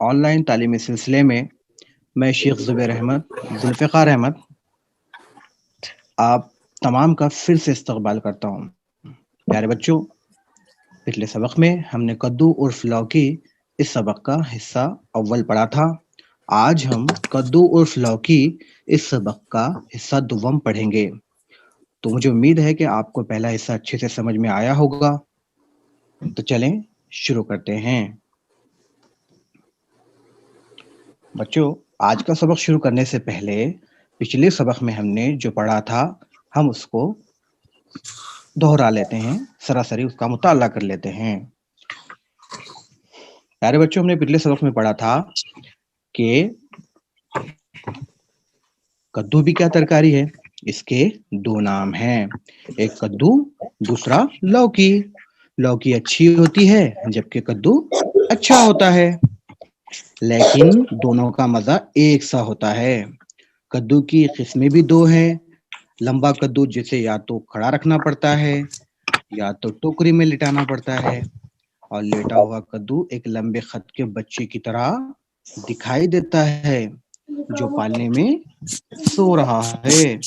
Online तालीमी सिलसिले में मैं शेख ज़ुबैर अहमद, ज़ुल्फ़िकार अहमद, आप तमाम का फिर से इस्तकबाल करता हूँ। प्यारे बच्चों, पिछले सबक में हमने कद्दू उर्फ़ लौकी इस सबक का हिस्सा अव्वल पढ़ा था। आज हम कद्दू उर्फ़ लौकी इस सबक का हिस्सा दुव्वम पढ़ेंगे। तो मुझे उम्मीद है कि आपको पहला हिस्सा अच्छे से समझ में आया होगा। तो चलें शुरू करते हैं। बच्चों, आज का सबक शुरू करने से पहले पिछले सबक में हमने जो पढ़ा था, हम उसको दोहरा लेते हैं, सरासरी उसका मुताला कर लेते हैं। प्यारे बच्चों, हमने पिछले सबक में पढ़ा था कि कद्दू भी क्या तरकारी है। इसके दो नाम हैं, एक कद्दू, दूसरा लौकी। लौकी अच्छी होती है जबकि कद्दू अच्छा होता है, लेकिन दोनों का मजा एक सा होता है। कद्दू की किस्में भी दो हैं। लंबा कद्दू जिसे या तो खड़ा रखना पड़ता है या तो टोकरी में लिटाना पड़ता है, और लेटा हुआ कद्दू एक लंबे खत के बच्चे की तरह दिखाई देता है जो पालने में सो रहा है।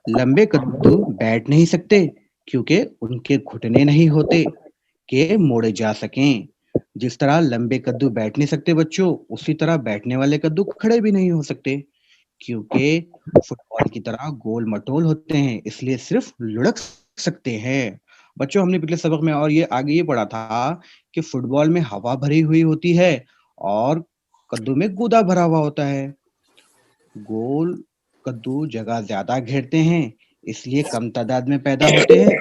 लंबे कद्दू बैठ नहीं सकते क्योंकि उनके घुटने नहीं होते कि मोड़े जा सकें। जिस तरह लंबे कद्दू बैठ नहीं सकते बच्चों, उसी तरह बैठने वाले कद्दू खड़े भी नहीं हो सकते क्योंकि फुटबॉल की तरह गोल मटोल होते हैं, इसलिए सिर्फ लुढ़क सकते हैं। बच्चों, हमने पिछले सबक में और ये आगे ये पढ़ा था कि फुटबॉल में हवा भरी हुई होती है और कद्दू में गूदा भरा हुआ होता है। गोल कद्दू जगह ज्यादा घेरते हैं, इसलिए कम तादाद में पैदा होते हैं।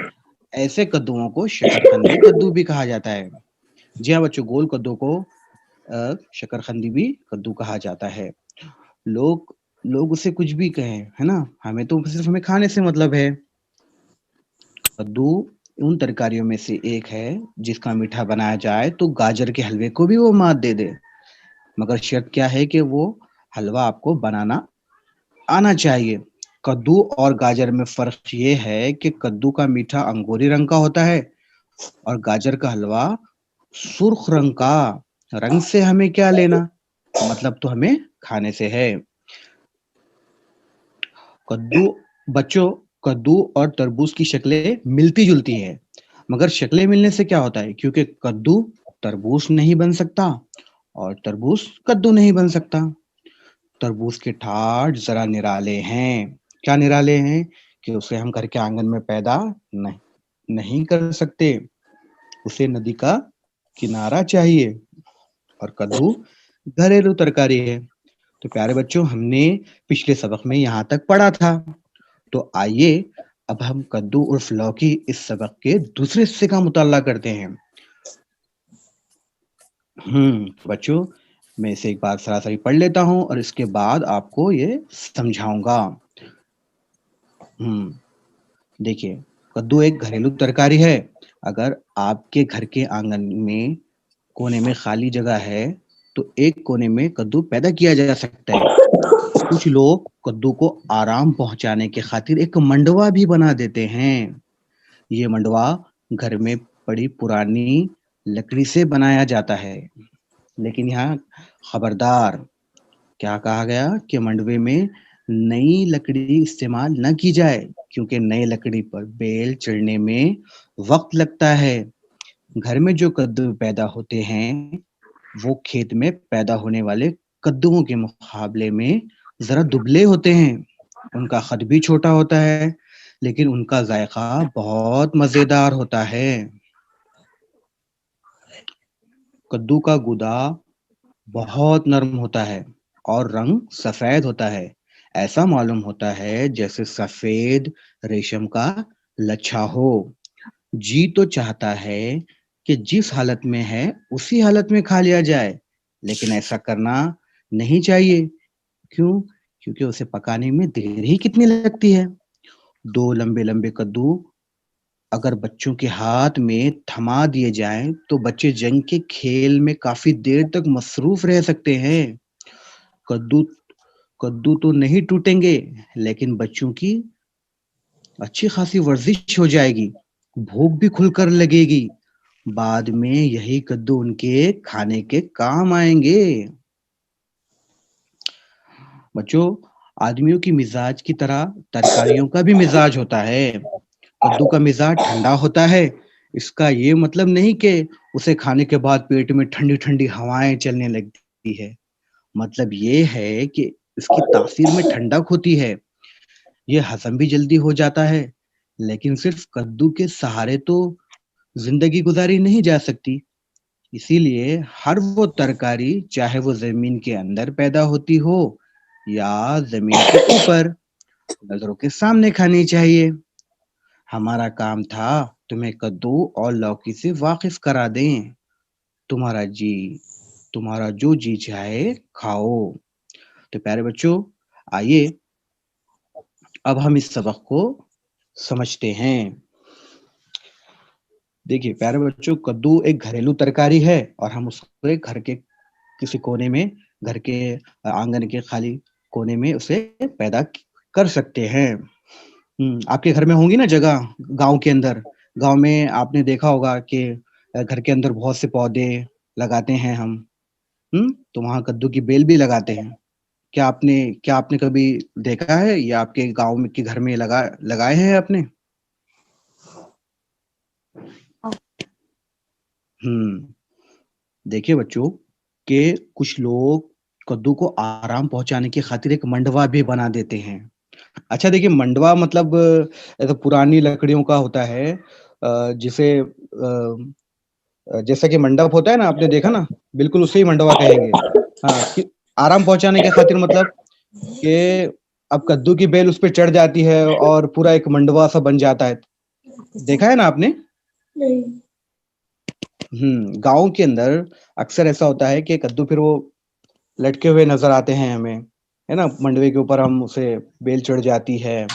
ऐसे कद्दुओं को शकरकंदी कद्दू भी कहा जाता है। जी हाँ बच्चों, गोल कद्दू को शकरकंदी भी कद्दू कहा जाता है। लोग लोग उसे कुछ भी कहें, है ना, हमें तो सिर्फ हमें खाने से मतलब है। कद्दू उन तरकारियों में से एक है जिसका मीठा बनाया जाए तो गाजर के हलवे को भी वो मात दे दे, मगर शर्त क्या है कि वो हलवा आपको बनाना आना चाहिए। कद्दू और गाजर में फर्क ये है कि कद्दू का मीठा अंगूरी रंग का होता है और गाजर का हलवा सुर्ख रंग का। रंग से हमें क्या लेना, मतलब तो हमें खाने से है। कद्दू बच्चों, कद्दू और तरबूज की शक्लें मिलती जुलती हैं, मगर शक्लें मिलने से क्या होता है, क्योंकि कद्दू तरबूज नहीं बन सकता और तरबूज कद्दू नहीं बन सकता। तरबूज के ठाठ जरा निराले हैं। क्या निराले हैं कि उसे हम घर के आंगन में पैदा नहीं नहीं कर सकते, उसे नदी का किनारा चाहिए। और कद्दू घरेलू तरकारी है। तो प्यारे बच्चों, हमने पिछले सबक में यहाँ तक पढ़ा था। तो आइए अब हम कद्दू उर्फ लौकी इस सबक के दूसरे हिस्से का मुताला करते हैं। बच्चों, मैं इसे एक बार सरासरी पढ़ लेता हूँ और इसके बाद आपको ये समझाऊंगा। देखिए, कद्दू एक घरेलू तरकारी है। अगर आपके घर के आंगन में कोने में खाली जगह है तो एक कोने में कद्दू पैदा किया जा सकता है। कुछ लोग कद्दू को आराम पहुंचाने के खातिर एक मंडवा भी बना देते हैं। ये मंडवा घर में पड़ी पुरानी लकड़ी से बनाया जाता है, लेकिन यहाँ खबरदार, क्या कहा गया कि मंडवे में नई लकड़ी इस्तेमाल न की जाए, क्योंकि नई लकड़ी पर बेल चढ़ने में वक्त लगता है। घर में जो कद्दू पैदा होते हैं वो खेत में पैदा होने वाले कद्दुओं के मुकाबले में जरा दुबले होते हैं। उनका कद भी छोटा होता है, लेकिन उनका जायका बहुत मजेदार होता है। कद्दू का गूदा बहुत नरम होता है और रंग सफेद होता है। ऐसा मालूम होता है जैसे सफेद रेशम का लच्छा हो। जी तो चाहता है कि जिस हालत में है उसी हालत में खा लिया जाए, लेकिन ऐसा करना नहीं चाहिए। क्यों? क्योंकि उसे पकाने में देर ही कितनी लगती है। दो लंबे लंबे कद्दू अगर बच्चों के हाथ में थमा दिए जाएं तो बच्चे जंग के खेल में काफी देर तक मसरूफ रह सकते हैं। कद्दू कद्दू तो नहीं टूटेंगे, लेकिन बच्चों की अच्छी खासी वर्जिश हो जाएगी, भूख भी खुलकर लगेगी बाद में यही कद्दू उनके खाने के काम आएंगे। बच्चों, आदमियों की मिजाज की तरह तरकारियों का भी मिजाज होता है। कद्दू का मिजाज ठंडा होता है। इसका ये मतलब नहीं कि उसे खाने के बाद पेट में ठंडी ठंडी हवाएं चलने लगती है। मतलब ये है कि इसकी तासीर में ठंडक होती है। ये हजम भी जल्दी हो जाता है। लेकिन सिर्फ कद्दू के सहारे तो जिंदगी गुजारी नहीं जा सकती। इसीलिए हर वो तरकारी, चाहे वो जमीन के अंदर पैदा होती हो या जमीन के ऊपर, नजरों के सामने खानी चाहिए। हमारा काम था तुम्हें कद्दू और लौकी से वाकिफ करा दें। तुम्हारा जी तुम्हारा जो जी चाहे खाओ। तो प्यारे बच्चों, आइए अब हम इस सबक को समझते हैं। देखिए प्यारे बच्चों, कद्दू एक घरेलू तरकारी है और हम उसको एक घर के किसी कोने में, घर के आंगन के खाली कोने में उसे पैदा कर सकते हैं। आपके घर में होंगी ना जगह, गांव के अंदर। गांव में आपने देखा होगा कि घर के अंदर बहुत से पौधे लगाते हैं हम। तो वहां कद्दू की बेल भी लगाते हैं। क्या आपने कभी देखा है या आपके गांव में के घर में लगाए हैं आपने? हम्म देखिए बच्चों, कि कुछ लोग कद्दू को आराम पहुंचाने की खातिर एक मंडवा भी बना देते हैं। अच्छा देखिए, मंडवा मतलब ऐसा पुरानी लकड़ियों का होता है, जिसे जैसा कि मंडप होता है ना, आपने देखा ना, बिल्कुल उसे ही मंडवा कहेंगे। हाँ, कि आराम पहुंचाने के खातिर मतलब कि अब कद्दू की बेल उस पे चढ़ जाती है और पूरा एक मंडवा सा बन जाता है। देखा है ना आपने? नहीं। गांव के अंदर अक्सर ऐसा होता है कि कद्दू फिर वो लटके हुए नजर आते हैं हमें, है ना, मंडवे के ऊपर हम उसे बेल चढ़ जाती है।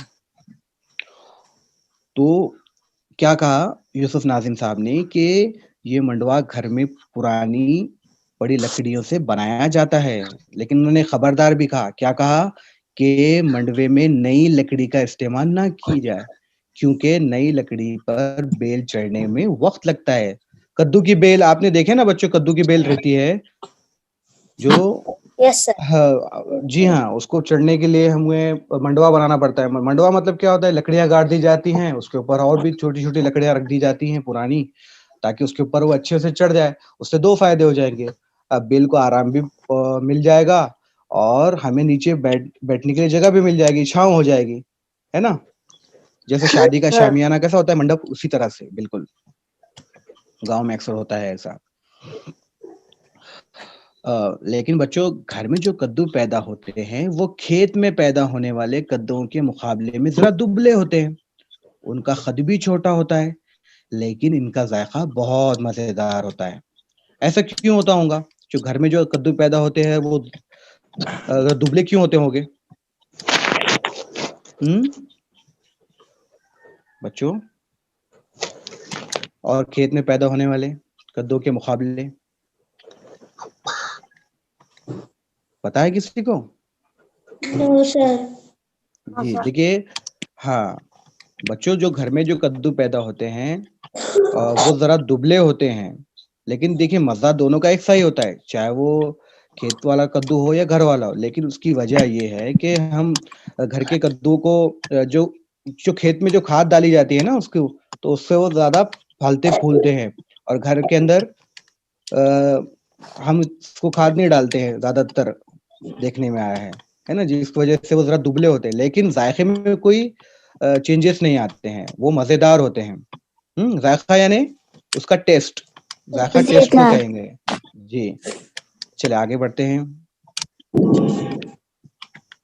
तो क्या कहा यूसुफ नाजिम साहब ने कि ये मंडवा घर में पुरानी बड़ी लकड़ियों से बनाया जाता है। लेकिन उन्होंने खबरदार भी कहा, क्या कहा कि मंडवे में नई लकड़ी का इस्तेमाल ना की जाए, क्योंकि नई लकड़ी पर बेल चढ़ने में वक्त लगता है। कद्दू की बेल आपने देखे ना बच्चों, कद्दू की बेल रहती है जो, यस सर। हाँ जी हाँ, उसको चढ़ने के लिए हमें मंडवा बनाना पड़ता है। मंडवा मतलब क्या होता है, लकड़ियां गाड़ दी जाती हैं, उसके ऊपर और भी छोटी छोटी लकड़ियां रख दी जाती हैं पुरानी, ताकि उसके ऊपर वो अच्छे से चढ़ जाए। उससे दो फायदे हो जाएंगे। अब बेल को आराम भी मिल जाएगा और हमें नीचे बैठने के लिए जगह भी मिल जाएगी, छांव हो जाएगी, है ना। जैसे शादी का हाँ। शामियाना कैसा होता है मंडप, उसी तरह से बिल्कुल गांव में अक्सर होता है ऐसा। लेकिन बच्चों, घर में जो कद्दू पैदा होते हैं वो खेत में पैदा होने वाले कद्दुओं के मुकाबले में जरा दुबले होते हैं। उनका कद भी छोटा होता है, लेकिन इनका जायका बहुत मजेदार होता है। ऐसा क्यों होता होगा? जो घर में जो कद्दू पैदा होते हैं वो दुबले क्यों होते होंगे? हम्म बच्चों, और खेत में पैदा होने वाले कद्दू के मुकाबले पता है किसी को? No sir. जी देखिए, हाँ बच्चों, जो घर में जो कद्दू पैदा होते हैं वो जरा दुबले होते हैं। लेकिन देखिए, मजा दोनों का एक सा ही होता है, चाहे वो खेत वाला कद्दू हो या घर वाला हो। लेकिन उसकी वजह ये है कि हम घर के कद्दू को जो जो खेत में जो खाद डाली जाती है ना उसको, तो उससे वो ज्यादा फलते फूलते हैं। और घर के अंदर हम इसको खाद नहीं डालते हैं ज्यादातर, देखने में आया है ना, जिस वजह से वो जरा दुबले होते हैं। लेकिन जायके में कोई चेंजेस नहीं आते हैं, वो मजेदार होते हैं। जायका यानी उसका टेस्ट, जायका टेस्ट को कहेंगे। जी, चले आगे बढ़ते हैं।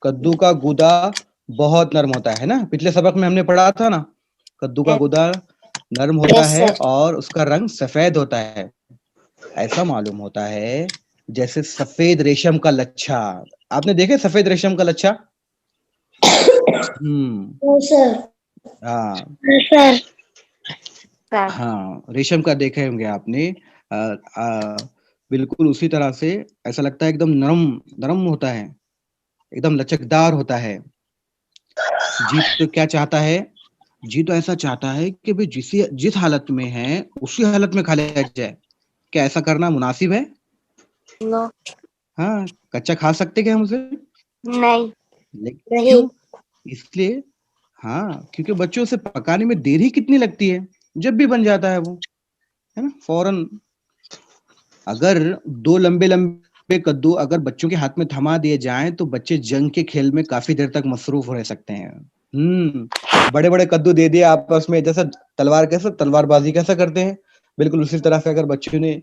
कद्दू का गूदा बहुत नरम होता है ना, पिछले सबक में हमने पढ़ा था ना, कद्दू का गूदा नरम होता यस है सर। और उसका रंग सफेद होता है। ऐसा मालूम होता है जैसे सफेद रेशम का लच्छा। आपने देखे सफेद रेशम का लच्छा? हम्म नो सर। हाँ सर। सर। हाँ, रेशम का देखे होंगे आपने। आ, आ, बिल्कुल उसी तरह से ऐसा लगता है, एकदम नरम नरम होता है, एकदम लचकदार होता है। जीभ तो क्या चाहता है, जी तो ऐसा चाहता है कि भाई जिस हालत में है उसी हालत में खा लिया जाए। क्या ऐसा करना मुनासिब है? नो। हाँ, कच्चा खा सकते क्या हम उसे? नहीं। लेकिन नहीं। क्यों? इसलिए हाँ, क्योंकि बच्चों से पकाने में देर ही कितनी लगती है, जब भी बन जाता है वो, है ना? फौरन। अगर 2 लंबे-लंबे कद्दू अगर बच्चों के हाथ में थमा दिए जाएँ, तो बच्चे जंग के खेल में काफ़ी देर तक मसरूफ़ रह सकते हैं। बड़े-बड़े कद्दू दे दिए आपस में, जैसे तलवारबाज़ी कैसे करते हैं, बिल्कुल उसी तरह से अगर बच्चों ने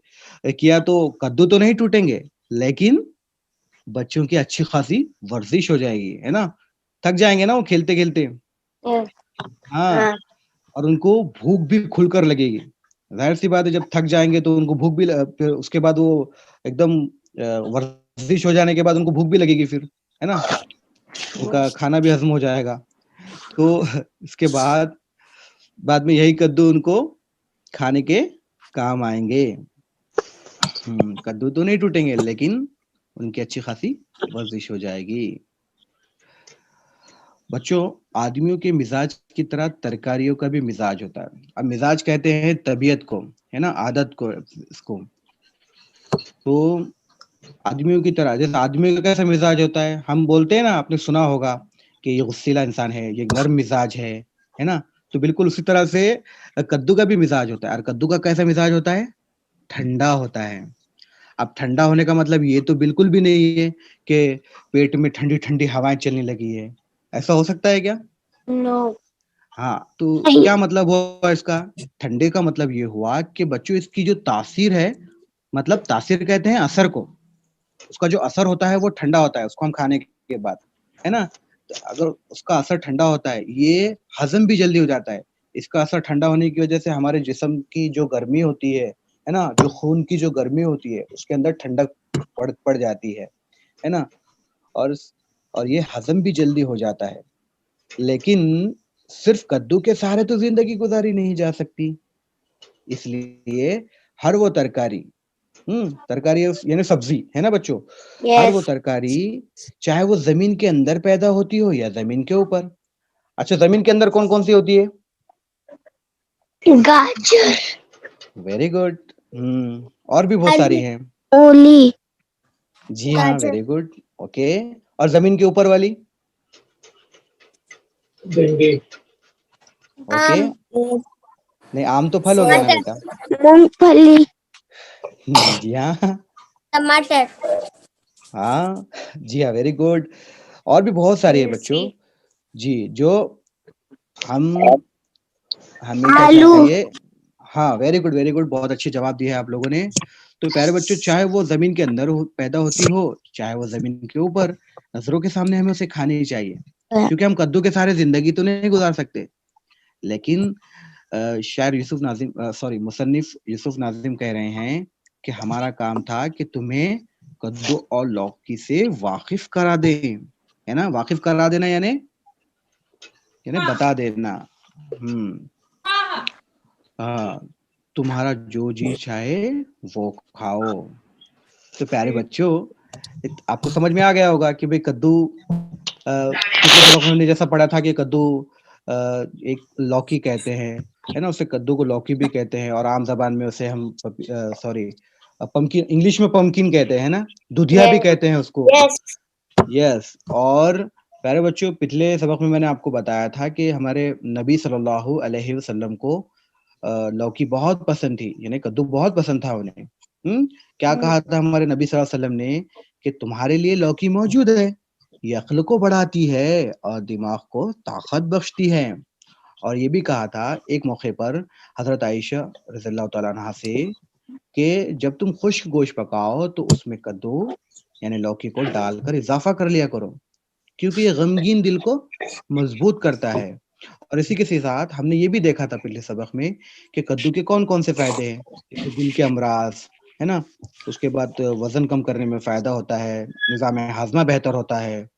किया तो कद्दू तो नहीं टूटेंगे, लेकिन बच्चों की अच्छी खासी वर्जिश हो जाएगी, है ना? थक जाएँगे ना वो खेलते-खेलते। यस। हाँ, हाँ। और उनको भूख भी खुलकर लगेगी। ज़ाहिर-सी बात है जब थक जाएँगे तो उनको भूख भी फिर उसके बाद वो एकदम वर्जिश हो जाने के बाद उनको भूख भी लगेगी फिर, है ना? उनका खाना भी हज़म हो जाएगा। तो इसके बाद में यही कद्दू उनको खाने के काम आएँगे। कद्दू तो नहीं टूटेंगे लेकिन उनकी अच्छी खासी वर्जिश हो जाएगी। बच्चों, आदमियों के मिजाज की तरह तरकारियों का भी मिजाज होता है। अब मिजाज कहते हैं तबीयत को, है ना? आदत को इसको। तो आदमियों की तरह जैसे आदमियों का कैसा मिजाज होता है? हम बोलते हैं ना, आपने सुना होगा कि ये गुस्सैला इंसान है, ये नर्म मिजाज है ना? तो बिल्कुल उसी तरह से कद्दू का भी मिजाज होता है और कद्दू का कैसा मिजाज होता है? ठंडा होता है। अब ठंडा होने का मतलब ये तो बिल्कुल भी नहीं है कि पेट में ठंडी-ठंडी हवाएँ चलने लगी है। ऐसा हो सकता है क्या? नो। हाँ, तो नहीं। क्या मतलब हुआ इसका? ठंडे का मतलब ये हुआ कि बच्चों इसकी जो तासीर है, मतलब तासीर कहते हैं असर को। उसका जो असर होता है वो ठंडा होता है, उसको हम खाने के बाद, है ना? तो अगर उसका असर ठंडा होता है, ये हज़म भी जल्दी हो जाता है। इसका असर ठंडा होने की वजह से हमारे जिस्म की जो गर्मी होती है ना? जो खून की जो गर्मी होती है, उसके अंदर ठंडक पड़ पड़ जाती है ना? और स और ये हज़म भी जल्दी हो जाता है। लेकिन सिर्फ़ कद्दू के सहारे तो ज़िंदगी गुज़ारी नहीं जा सकती। इसलिए हर वो तरकारी तरकारी यानी सब्ज़ी, है ना बच्चों? हर वो यस। तरकारी चाहे वो ज़मीन के अंदर पैदा होती हो या ज़मीन के ऊपर। अच्छा, ज़मीन के अंदर कौन-कौन सी होती है? गाजर। Very good. और भी बहुत सारी आलू। हैं। मूली। जी हाँ, गाजर। Very good, okay. और ज़मीन के ऊपर वाली? भिंडी। ओके। आम। नहीं, आम तो फल हो गया ना बेटा। मटर। मूंगफली। जी हाँ। टमाटर। हाँ, जी हाँ, वेरी गुड। और भी बहुत सारी है बच्चों। तुलसी। जी, जो हम हमें क्या आलू। चाहिए? हाँ, वेरी गुड, बहुत अच्छे जवाब दिए हैं आप लोगों ने। तो प्यारे बच्चों, चाहे वो ज़मीन के अंदर हो पैदा होती हो, चाहे वो ज़मीन के ऊपर, नज़रों के सामने हमें उसे खानी ही चाहिए। क्योंकि हम कद्दू के सहारे ज़िंदगी तो नहीं गुज़ार सकते। लेकिन शायर मुसन्निफ़ यूसुफ़ नाज़िम कह रहे हैं कि हमारा काम था कि तुम्हें कद्दू और लौकी से वाकिफ़ करा दें, है ना? वाकिफ़ करा देना यानी बता देना। हुँ। हाँ, तुम्हारा जो जी चाहे वो खाओ। तो प्यारे बच्चों, आपको समझ में आ गया होगा कि भई कद्दू पिछले सबक में हमने जैसा पढ़ा था कि कद्दू एक लौकी कहते हैं, है ना? उसे कद्दू को लौकी भी कहते हैं और आम ज़बान में उसे हम पम्पकिन इंग्लिश में पम्पकिन कहते हैं ना? दुधिया भी यस। कहते हैं उसको। यस। यस। और प्यारे बच्चों, पिछले सबक में मैंने आपको बताया था कि हमारे नबी सल्लल्लाहु अलैहि वसल्लम को लौकी बहुत पसंद थी, यानी कद्दू बहुत पसंद था उन्हें। क्या कहा था हमारे नबी सल्लल्लाहु अलैहि वसल्लम ने कि तुम्हारे लिए लौकी मौजूद है, ये अक्ल को बढ़ाती है और दिमाग को ताकत बख्शती है। और ये भी कहा था एक मौके पर हज़रत आयशा रज़ियल्लाहु तआला अन्हा से कि जब तुम खुश्क गोश्त पकाओ तो उसमें कद्दू यानी लौकी को डालकर इज़ाफ़ा कर लिया करो, क्योंकि ये गमगीन दिल को मज़बूत करता है। और इसी के साथ हमने ये भी देखा था पिछले सबक में कि कद्दू के कौन-कौन से फ़ायदे हैं। इससे दिल के अमराज़, है ना? उसके बाद वज़न कम करने में फ़ायदा होता है, निज़ाम हाज़मा बेहतर होता है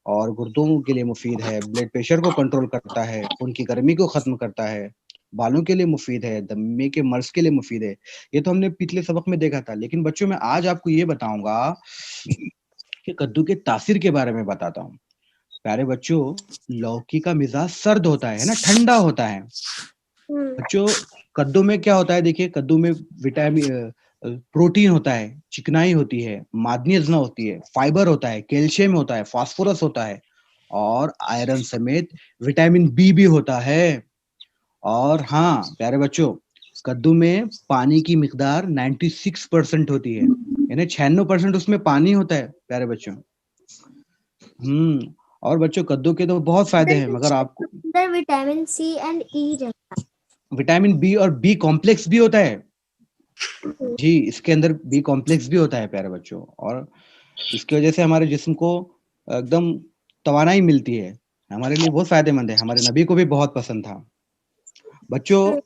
और गुर्दों के लिए मुफ़ीद है, ब्लड प्रेशर को कंट्रोल करता है, खून की गर्मी को ख़त्म करता है, बालों के लिए मुफ़ीद है, दमे के मर्ज़ के लिए मुफ़ीद है। ये तो हमने पिछले सबक में देखा था, लेकिन बच्चों मैं आज आपको ये बताऊँगा कि कद्दू के तासीर के बारे में बताता हूँ। प्यारे बच्चों, लौकी का मिजाज सर्द होता है ना, ठंडा होता है। बच्चों, कद्दू में क्या होता है, देखिए कद्दू में विटामिन प्रोटीन होता है, चिकनाई होती है, मादनीज होती है, फाइबर होता है, कैल्शियम होता है, फास्फोरस होता है और आयरन समेत विटामिन बी भी होता है। और हाँ प्यारे बच्चों, कद्दू में पानी की मिकदार 96% होती है, यानी 96% उसमें पानी होता है प्यारे बच्चों। और बच्चों, कद्दू के तो बहुत फायदे हैं, मगर आपको vitamin C and E vitamin B और बी कॉम्प्लेक्स भी होता है जी, इसके अंदर बी कॉम्प्लेक्स भी होता है प्यारे बच्चों, और इसकी वजह से हमारे जिस्म को एकदम तवानाई मिलती है, हमारे लिए बहुत फायदेमंद है, हमारे नबी को भी बहुत पसंद था। बच्चों,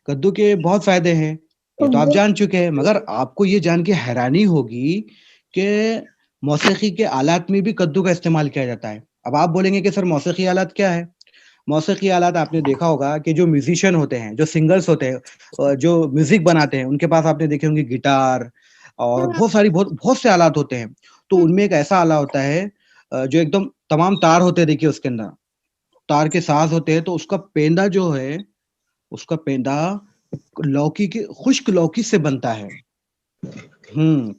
कद्दू के बहुत फायदे हैं, ये तो आप जान चुके हैं, मगर आपको ये जान के हैरानी होगी कि मौसीकी के आलात में भी कद्दू का इस्तेमाल किया जाता है। अब आप बोलेंगे कि सर मौसीकी आलात क्या है? मौसीकी आलात आपने देखा होगा कि जो म्यूजिशियन होते हैं, जो सिंगर्स होते हैं, जो म्यूजिक बनाते हैं, उनके पास आपने देखे होंगे गिटार और बहुत बहुत से आलात होते हैं। तो उनमें एक ऐसा आला होता है जो एकदम तमाम तार होते हैं, देखिए उसके अंदर तार के साज होते हैं, तो उसका पेंदा जो है, उसका पेंदा लौकी के खुश्क लौकी से बनता है।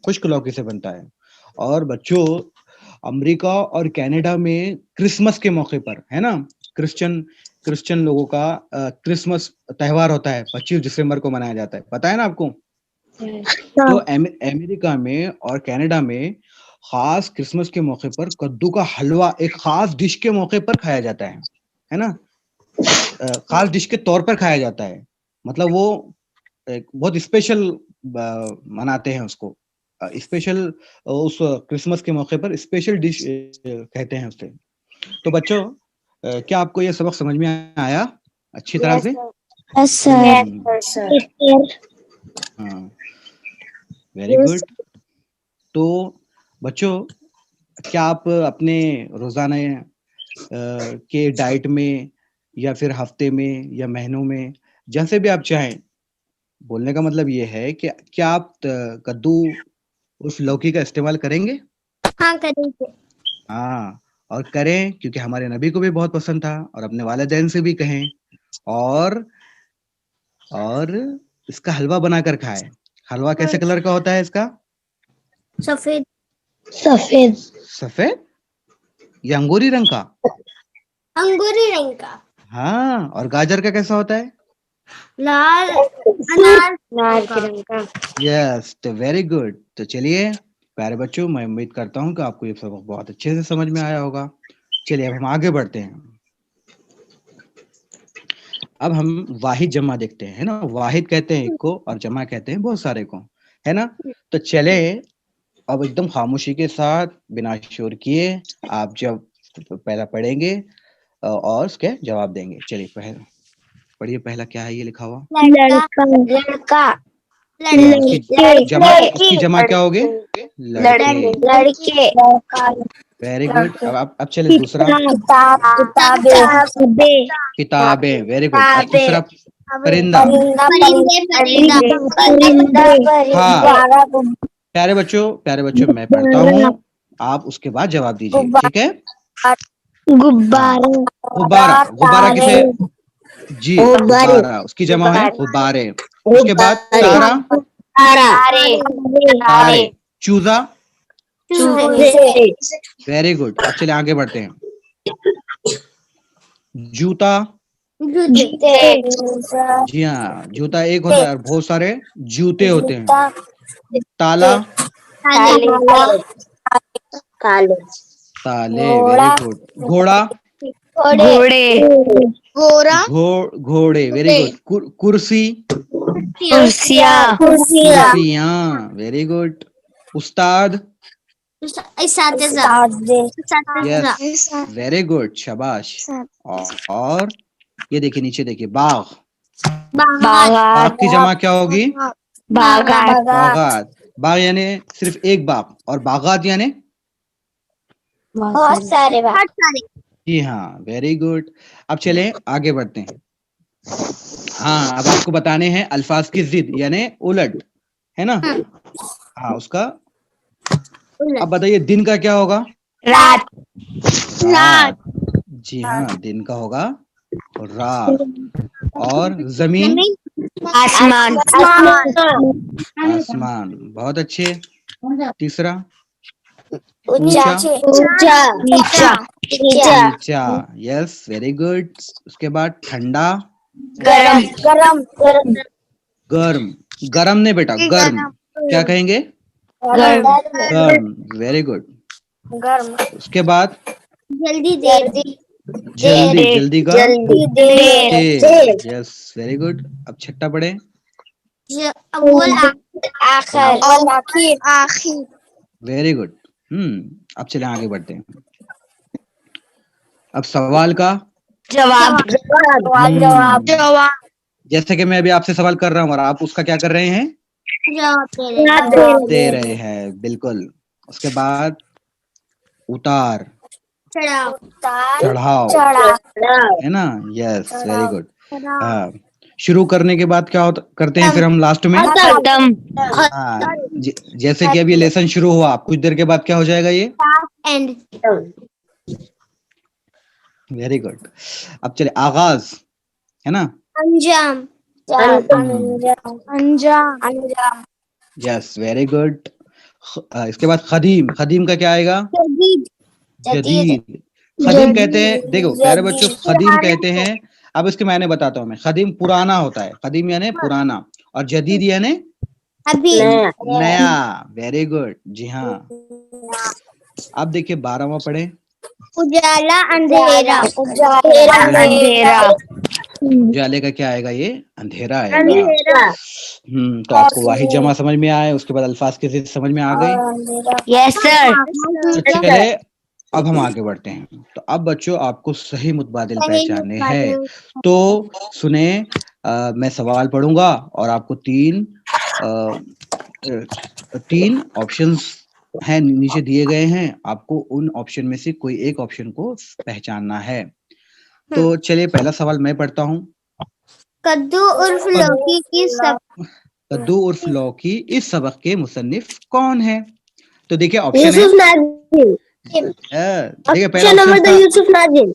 खुश्क लौकी से बनता है। और बच्चों, अमेरिका और कनाडा में क्रिसमस के मौके पर, है ना, क्रिश्चियन लोगों का क्रिसमस त्योहार होता है, 25 दिसंबर को मनाया जाता है, पता है ना आपको? तो अमेरिका में और कनाडा में खास क्रिसमस के मौके पर कद्दू का हलवा एक खास डिश के मौके पर खाया जाता है ना, खास डिश के तौर पर खाया जाता है। मतलब वो एक बहुत स्पेशल मनाते हैं उसको, स्पेशल उस क्रिसमस के मौके पर स्पेशल डिश कहते हैं उसे। तो बच्चों, क्या आपको ये सबक समझ में आया अच्छी तरह से? हाँ, वेरी गुड। तो बच्चों, क्या आप अपने रोजाना के डाइट में या फिर हफ्ते में या महीनों में, जैसे भी आप चाहें, बोलने का मतलब ये है कि क्या आप कद्दू उस लौकी का इस्तेमाल करेंगे? हाँ करेंगे। हाँ, और करें, क्योंकि हमारे नबी को भी बहुत पसंद था, और अपने वालिदैन से भी कहें, और इसका हलवा बनाकर खाएं। हलवा कैसे कलर का होता है इसका? सफेद सफेद सफेद या अंगूरी रंग का? अंगूरी रंग का। हाँ, और गाजर का कैसा होता है? लाल अनार के रंग का। यस, तो वेरी गुड। तो चलिए प्यारे बच्चों, मैं उम्मीद करता हूँ कि आपको ये सबक बहुत अच्छे से समझ में आया होगा। चलिए अब हम आगे बढ़ते हैं। अब हम वाहिद जमा देखते हैं, है ना, वाहिद कहते हैं एक को और जमा कहते हैं बहुत सारे को, है ना। तो चले अब एकदम खामोशी के साथ बिना शोर किए आप जब पहला पढ़ेंगे और उसके जवाब देंगे। चलिए पढ़िए, पहला क्या है ये लिखा हुआ? लड़का लड़का उसकी जमा क्या होगी? लड़के। लड़के। Very good. अब चले दूसरा, किताबें। Very good. और तीसरा, परिंदा। हाँ, प्यारे बच्चों मैं पढ़ता हूँ, आप उसके बाद जवाब दीजिए, ठीक है? गुब्बारा गुब्बारा किसे? जी, गुब्बारा, उसकी जमा है गुब्बारे। उसके बाद तारा, तारे। चूजा, वेरी गुड। अब चलिए आगे बढ़ते हैं। जूता, जी हाँ, जूता एक होता है और बहुत सारे जूते होते हैं। ताला, ताले, वेरी गुड। घोड़ा, घोड़े, वेरी गुड। कुर्सी, कुर्सियाँ, वेरी गुड। उस्ताद, यस, वेरी गुड, शाबाश। और ये देखिए, नीचे देखिए, बाग। बाग की जमा क्या होगी? बागात। बाग यानी सिर्फ एक बाग, और बागात यानी बहुत सारे जी हाँ, वेरी गुड। अब चले आगे बढ़ते हैं। हाँ, अब आपको बताने हैं अल्फाज की जिद यानी उलट, है ना। हाँ, उसका अब बताइए, दिन का क्या होगा? रात। रात। जी हाँ, दिन का होगा रात। और जमीन? आसमान। आसमान। बहुत अच्छे। तीसरा? ऊंचा। ऊंचा। ऊंचा। नीचा। नीचा। नीचा। Yes, very good. उसके बाद ठंडा? गरम। गरम। गरम। गर्म। गरम नहीं बेटा, गर्म। क्या कहेंगे? गरम। गर्म। Very good. गरम। उसके बाद? जल्दी। देर। जल्दी। जल्दी का? देर। देर। Yes, very good. अब छठा पढ़े। अव्वल। आखिर। आखिर। Very good. अब चले आगे बढ़ते हैं। अब सवाल का जवाब। जवाब। जवाब। जैसे कि मैं अभी आपसे सवाल कर रहा हूँ और आप उसका क्या कर रहे हैं? जवाब दे रहे हैं, बिल्कुल। उसके बाद उतार। चढ़ाव। है ना? Yes, very good. हाँ, शुरू करने के बाद क्या करते हैं फिर हम लास्ट में? खत्म। हाँ, जैसे कि अब ये लेसन शुरू हुआ, कुछ देर के बाद क्या हो जाएगा ये? एंड। Very good. अब चले आगाज, है ना? अंजाम। अंजाम। अंजाम। Yes, very good. इसके बाद खदीम। खदीम का क्या आएगा? जदीद। खदीम कहते हैं, देखो प्यारे बच्चों, खदीम कहते हैं, अब इसके मैंने बताता हूँ मैं। खदीम पुराना होता है, खदीम यानी पुराना, और जदीद यानी अभी। नया। Very good. जी हाँ। अब देखिए 12वां पढ़े। उजाला। अंधेरा। अंधेरा। उजाले का क्या आएगा? ये अंधेरा आएगा। तो आपको वाहिद जमा समझ में आए, उसके बाद अल्फाज के ज़िक्र समझ में आ गए। Yes sir. तो चले अब हम आगे बढ़ते हैं। तो अब बच्चों आपको सही मुतबादिल पहचानने हैं, तो सुने। मैं सवाल पढ़ूंगा और आपको तीन ऑप्शंस हैं, नीचे दिए गए हैं। आपको उन ऑप्शन में से कोई एक ऑप्शन को पहचानना है। तो चलिए पहला सवाल मैं पढ़ता हूँ। कद्दू उर्फ लौकी की सब। कद्दू उर्फ लौकी इस सबक के मुसन्निफ कौन है? तो देखिए ऑप्शन है। यूसुफ नाजिम। देखिए पहला ऑप्शन नंबर ऑप्शन 2 था। यूसुफ नाजिम।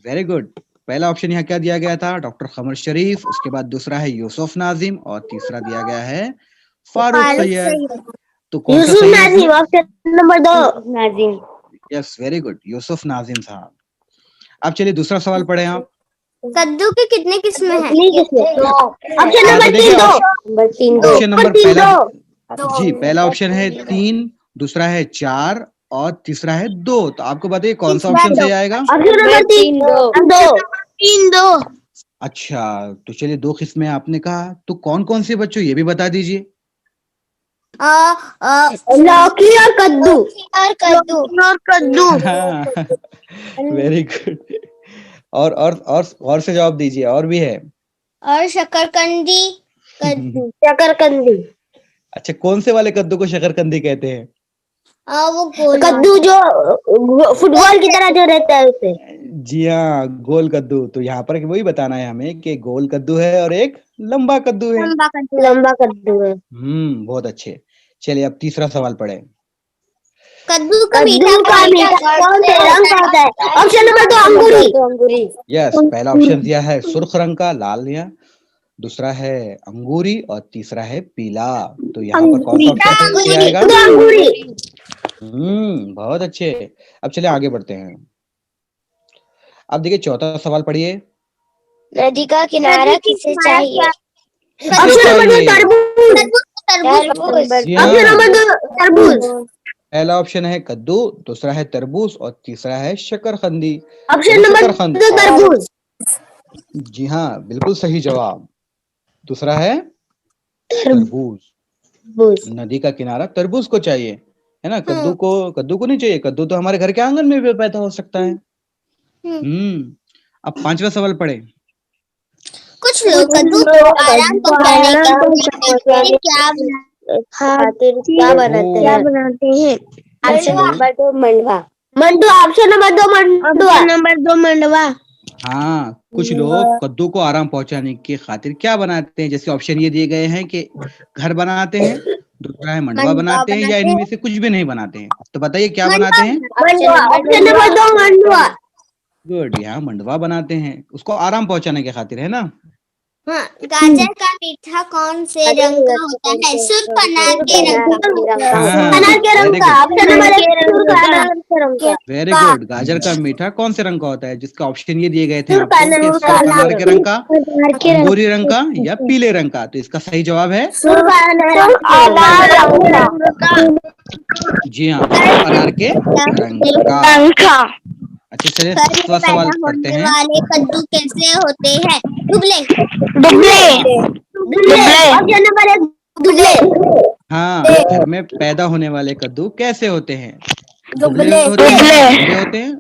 Very good. पहला ऑप्शन यहाँ क्या दिया गया था? डॉक्टर कमर शरीफ। उसके बाद दूसरा है यूसुफ नाजिम और तीसरा दिया गया है फारूक सैयद। तो कौन सा यूसुफ सही है नाजिम। इसमें? Option number 2 Nazim. Yes, very good, Yusuf Nazim साहब। अब चलिए दूसरा सवाल पढ़े आप। कद्दू की कितनी किस्में हैं? ऑप्शन तो नंबर देखिए 3 2। ऑप्शन नंबर पहला जी, पहला ऑप्शन है 3, दूसरा है 4 और तीसरा है 2। तो आपको बताइए कौन सा ऑप्शन सही आएगा? Option number 3 2। अच्छा, तो चलिए 2 किस्में आपने कहा, तो कौन कौन से बच्चों ये भी बता दीजिए। लौकी और कद्दू। और कद्दू। Very good. और से जवाब दीजिए, और भी है। और शकरकंदी। कद्दू। शकरकंदी। अच्छा, कौन से वाले कद्दू को शकरकंदी कहते हैं? वो कद्दू जो फुटबॉल की तरह जो रहता है उसे। जी हाँ, गोल कद्दू। तो यहाँ पर वही बताना है हमें कि गोल कद्दू है और एक लंबा कद्दू है। लंबा कद्दू है। बहुत अच्छे। चलिए अब तीसरा सवाल पढ़े। कद्दू का मीठा कौन से रंग का होता है? ऑप्शन नंबर 2 अंगूरी। यस, पहला ऑप्शन दिया है सुर्ख रंग का, लाल या दूसरा है अंगूरी और तीसरा है पीला। तो यहाँ पर कौन सा ऑप्शन सही आएगा? अंगूरी। बहुत अच्छे। अब चलिए आगे बढ़ते हैं। अब देखिए चौथा सवाल पढ़िए। नदी का किनारा किसे चाहिए? किसे चाहिए? तरबूज। जी हाँ। ऑप्शन नंबर 2 तरबूज। पहला ऑप्शन है कद्दू, दूसरा है तरबूज और तीसरा है शकरकंदी। ऑप्शन नंबर 2 तरबूज। जी हाँ, बिल्कुल सही जवाब। दूसरा है तरबूज। नदी का किनारा तरबूज को चाहिए, है ना? कद्दू को नहीं चाहिए। कद्दू तो हमारे घर के आंगन में भी पैदा हो सकता है। अब पांचवा सवाल पढ़े। कुछ लोग कद्दू को आराम पहुंचाने खातिर क्या बनाते हैं? ऑप्शन नंबर 2 मंडवा। ऑप्शन नंबर 2 मंडवा। हाँ, कुछ लोग कद्दू को आराम पहुंचाने की खातिर क्या बनाते हैं? जैसे ऑप्शन ये दिए गए हैं कि घर बनाते हैं, दूसरा है मंडवा बनाते हैं, या इनमें से कुछ भी नहीं बनाते हैं? तो बताइए क्या बनाते हैं? ऑप्शन नंबर 2 मंडवा। गुड, यहाँ मंडवा बनाते हैं, उसको आराम पहुंचाने के खातिर, है ना? हाँ, गाजर का मीठा कौन से रंग का होता है? सिर्फ अनार के रंग का। अनार के रंग का। ऑप्शन नंबर 1 अनार के रंग का। Very good. गाजर का मीठा कौन से रंग का होता है? जिसका ऑप्शन ये दिए गए थे आपको कि सिर्फ अनार के रंग का, अंगूरी रंग का, या पीले रंग का। तो इसका सही जवाब है जी हाँ, सिर्फ अनार के रंग का। अच्छा चलिए, 7वां सवाल पढ़ते हैं। वाले कद्दू कैसे होते हैं? दुबले। दुबले। ऑप्शन नंबर 1 दुबले। हाँ, घर में पैदा होने वाले कद्दू कैसे होते हैं? दुबले होते हैं, दुबले होते हैं।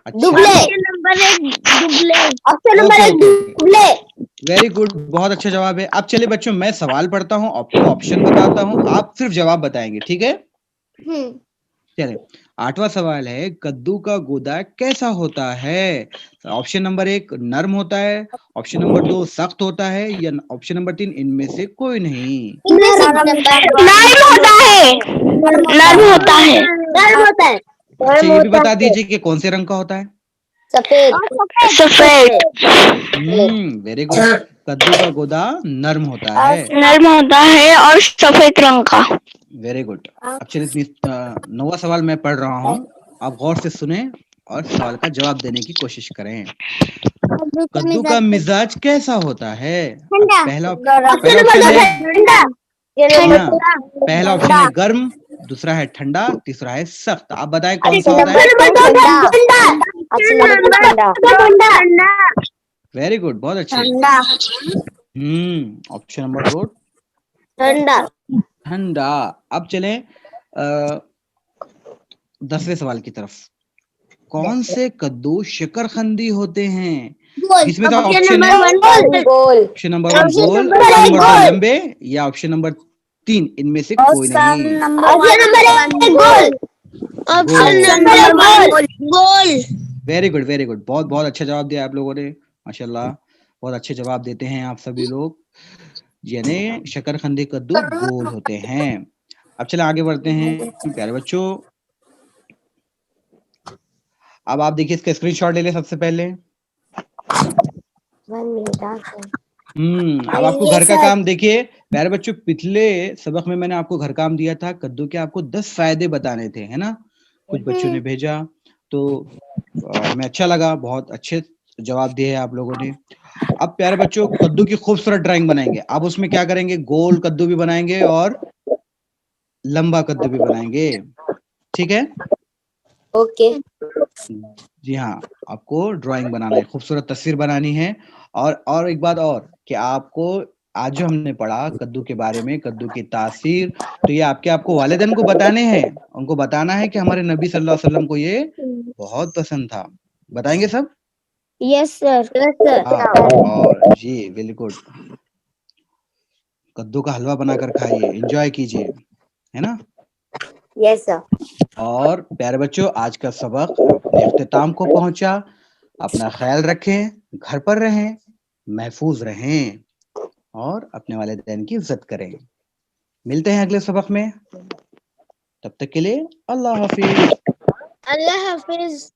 अच्छा, दुबले। नंबर 1 दुबले। ऑप्शन नंबर 1 दुबले। वेरी गुड, बहुत अच्छा जवाब है। अब चलिए बच्चों, मैं सवाल पढ़ता हूँ, आपको ऑप्शन बताता हूँ, आप सिर्फ जवाब बताएंगे, ठीक है? चलिए, 8वां सवाल है, कद्दू का गूदा कैसा होता है? ऑप्शन नंबर 1 नर्म होता है, ऑप्शन नंबर 2 सख्त होता है, या ऑप्शन नंबर 3 इनमें से कोई नहीं? नर्म होता है। नर्म होता है। नर्म होता है। अच्छा, ये भी बता दीजिए कि कौन से रंग का होता है? सफेद। सफेद। Very good. कद्दू का गूदा नर्म होता है। नर्म होता है और सफेद रंग का। Very good. अब चलिए, 9वां सवाल मैं पढ़ रहा हूँ, आप गौर से सुने और सवाल का जवाब देने की कोशिश करें। कद्दू का मिजाज कैसा होता है? पहला ऑप्शन है पहला ऑप्शन है गर्म, दूसरा है ठंडा, तीसरा है सख्त। आप बताएं कौन सा होता है? वेरी गुड, बहुत अच्छे। ऑप्शन नंबर 2 ठंडा। ठंडा। अब चलें 10वें सवाल की तरफ। कौन से कद्दू शकरकंदी होते हैं? इसमें तो ऑप्शन है ऑप्शन नंबर 1 गोल, ऑप्शन नंबर 2 लंबे, या ऑप्शन नंबर 3 इनमें से कोई नहीं? वेरी गुड, वेरी गुड, बहुत बहुत अच्छा जवाब दिया आप लोगों ने, माशाल्लाह, बहुत अच्छे जवाब देते हैं आप सभी लोग। यानी शकरकंदी कद्दू गोल होते हैं। अब चले आगे बढ़ते हैं प्यारे बच्चों। अब आप देखिए, इसका स्क्रीनशॉट ले ले सबसे पहले। अब आपको घर का काम देखिए प्यारे बच्चों, पिछले सबक में मैंने आपको घर काम दिया था, कद्दू के आपको 10 फायदे बताने थे, है ना? कुछ बच्चों ने भेजा तो हमें अच्छा लगा, बहुत अच्छे जवाब दिए आप लोगों ने। अब प्यारे बच्चों, कद्दू की खूबसूरत ड्राइंग बनाएंगे। अब उसमें क्या करेंगे, गोल कद्दू भी बनाएंगे और लंबा कद्दू भी बनाएंगे, ठीक है? ओके। जी हाँ, आपको ड्राइंग बनाना है, खूबसूरत तस्वीर बनानी है। और एक बात और कि आपको आज जो हमने पढ़ा कद्दू के बारे में, कद्दू की तासीर, तो ये आपको वालिदैन को बताने हैं, उनको बताना है कि हमारे नबी सल्लल्लाहु अलैहि वसल्लम को ये बहुत पसंद था। बताएंगे सब? Yes sir. Yes sir. हाँ, और जी बिल्कुल, कद्दू का हलवा बनाकर खाइए, एंजॉय कीजिए, है ना? Yes sir. और प्यारे बच्चों, आज का सबक अपने इख्तिताम को पहुंचा। अपना ख्याल रखें, घर पर रहें, महफूज रहें और अपने वालिदैन की इज्जत करें। मिलते हैं अगले सबक में, तब तक के लिए अल्लाह हाफिज। अल्लाह हाफिज।